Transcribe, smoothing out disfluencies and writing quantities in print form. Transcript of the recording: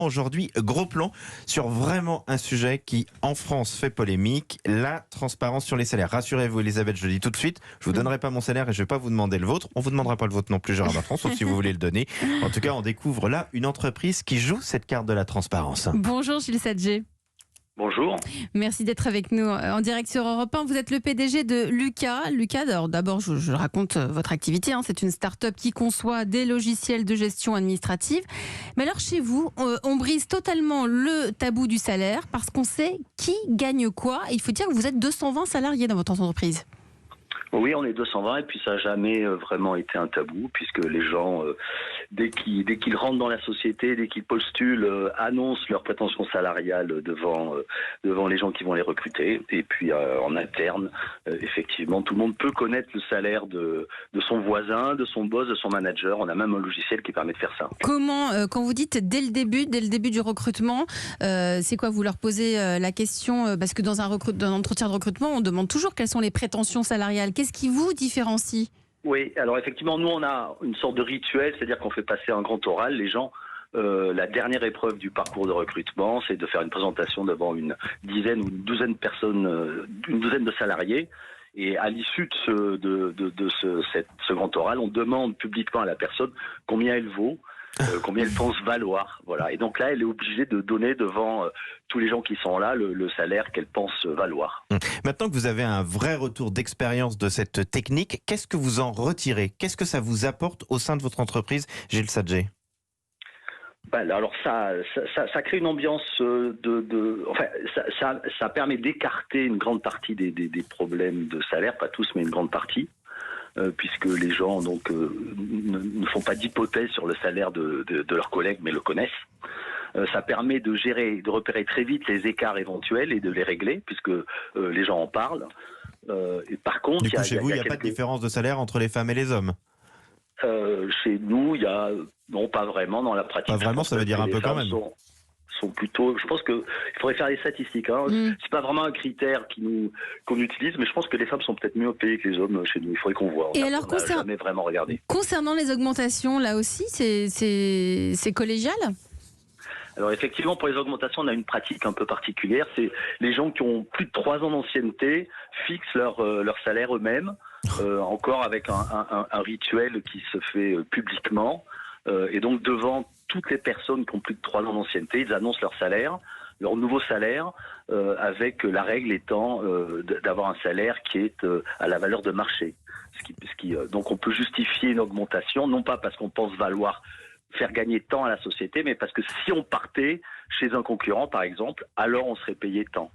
Aujourd'hui, gros plan sur vraiment un sujet qui, en France, fait polémique, la transparence sur les salaires. Rassurez-vous, Elisabeth, je le dis tout de suite, je vous donnerai pas mon salaire et je vais pas vous demander le vôtre. On vous demandera pas le vôtre non plus, Gérard Bertrand, sauf si vous voulez le donner. En tout cas, on découvre là une entreprise qui joue cette carte de la transparence. Bonjour Gilles Sadger. Bonjour. Merci d'être avec nous en direct sur Europe 1. Vous êtes le PDG de Lucas. Lucas, d'abord, je raconte votre activité. C'est une start-up qui conçoit des logiciels de gestion administrative. Mais alors, chez vous, on brise totalement le tabou du salaire parce qu'on sait qui gagne quoi. Et il faut dire que vous êtes 220 salariés dans votre entreprise. Oui, on est 220 et puis ça n'a jamais vraiment été un tabou puisque les gens, dès qu'ils rentrent dans la société, dès qu'ils postulent, annoncent leurs prétentions salariales devant les gens qui vont les recruter. Et puis en interne, effectivement, tout le monde peut connaître le salaire de son voisin, de son boss, de son manager. On a même un logiciel qui permet de faire ça. Comment, quand vous dites dès le début du recrutement, c'est quoi? Vous leur posez la question, parce que dans un entretien de recrutement, on demande toujours quelles sont les prétentions salariales. Qu'est-ce qui vous différencie? Oui, alors effectivement, nous on a une sorte de rituel, c'est-à-dire qu'on fait passer un grand oral. Les gens, la dernière épreuve du parcours de recrutement, c'est de faire une présentation devant une dizaine ou une douzaine de personnes, une douzaine de salariés. Et à l'issue de ce grand oral, on demande publiquement à la personne combien elle vaut. Combien elle pense valoir, voilà. Et donc là, elle est obligée de donner devant tous les gens qui sont là le salaire qu'elle pense valoir. Maintenant que vous avez un vrai retour d'expérience de cette technique, qu'est-ce que vous en retirez? Qu'est-ce que ça vous apporte au sein de votre entreprise, Gilles Sadger? Alors ça crée une ambiance ça permet d'écarter une grande partie des problèmes de salaire, pas tous, mais une grande partie. Puisque les gens ne font pas d'hypothèse sur le salaire de leurs collègues, mais le connaissent. Ça permet de repérer très vite les écarts éventuels et de les régler, puisque les gens en parlent. Et par contre, chez vous, il n'y a pas de différence de salaire entre les femmes et les hommes? Chez nous, non, pas vraiment dans la pratique. Pas vraiment, ça veut dire un peu quand même. Sont plutôt, je pense qu'il faudrait faire des statistiques. C'est pas vraiment un critère qu'on utilise, mais je pense que les femmes sont peut-être mieux payées que les hommes chez nous. Il faudrait qu'on voit. On n'a jamais vraiment regardé. Concernant les augmentations, là aussi, c'est collégial? Alors effectivement, pour les augmentations, on a une pratique un peu particulière. C'est les gens qui ont plus de 3 ans d'ancienneté fixent leur salaire eux-mêmes, encore avec un rituel qui se fait publiquement. Et donc devant toutes les personnes qui ont plus de 3 ans d'ancienneté, ils annoncent leur nouveau salaire, avec la règle étant d'avoir un salaire qui est à la valeur de marché. Donc on peut justifier une augmentation, non pas parce qu'on pense valoir faire gagner tant à la société, mais parce que si on partait chez un concurrent, par exemple, alors on serait payé tant.